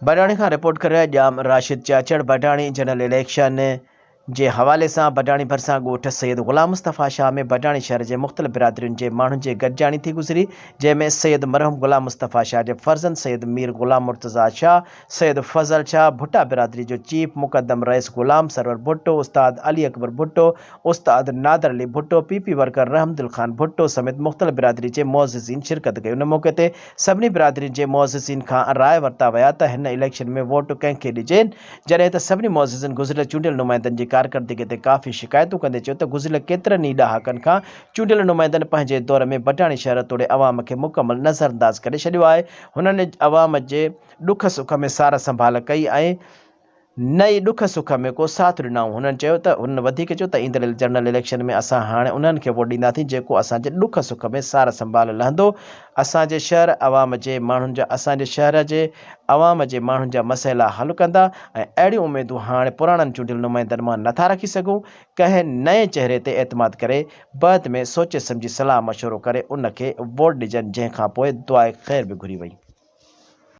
बडाणी खां रिपोर्ट करे जाम Rashid चाचड़ बडाणी general election जे हवाले से बडाणी भरसा ॻोठ सैयद ग़ुलाम मुस्तफ़ा शाह में बडाणी शहर के मुख़्तलिफ़ बिरादरियुनि के माण्हुनि जी गॾिजाणी थी गुज़री, जंहिंमें सैयद मरहूम ग़ुलाम मुस्तफ़ा शाह के फर्जंद सैयद मीर ग़ुलाम मुर्तज़ा शाह, सैयद फज़ल शाह, भुट्टा बिरादरी जो चीफ मुक़द्दम रईस ग़ुलाम सरवर भुट्टो, उस्ताद अली अकबर भुट्टो, उस्ताद नादर अली भुट्टो, पीपी वर्कर रहमदिल खान भुट्टो समेत मुख़्तलिफ़ बिरादरी के मुअज़्ज़िज़ीन शिरकत कई। उन मौके ते सभिनी बिरादरियुनि जे मुअज़्ज़िज़ीन खां राय वरिता विया त हिन इलेक्शन में वोट कंहिंखे ॾिजनि, जॾहिं त सभिनी मुअज़्ज़िज़ीन गुज़िरियल चूंडियल नुमाइंदनि जी कारकर्दगी ते काफ़ी शिकायतूं कंदे चयो त गुज़िरियल केतिरनि ई ॾहाकनि खां चूंडियल नुमाइंदनि पंहिंजे दौर में बडाणी शहर तोड़े अवाम खे मुकमल नज़रअंदाज करे छॾियो आहे। हुननि अवाम जे ॾुख सुख में सार संभाल कई ऐं नई ॾुख सुख में को साथ ॾिनऊं। हुननि चयो त हुन वधीक चयो त ईंदड़ जनरल इलेक्शन में असां हाणे उन्हनि खे वोट ॾींदासीं जेको असांजे ॾुख सुख में सार संभाल लहंदो। असांजे शहर अवाम जे माण्हुनि जा असांजे शहर जे अवाम जे माण्हुनि जा मसइला हल कंदा ऐं अहिड़ियूं उमेदूं हाणे पुराणनि चूंडियल नुमाइंदनि मां नथा रखी सघूं। कंहिं नए चेहरे ते एतमाद करे बाद में सोचे सम्झी सलाह मशवरो करे उनखे वोट ॾिजनि, जंहिंखां पोइ दुआए ख़ैर बि घुरी वई।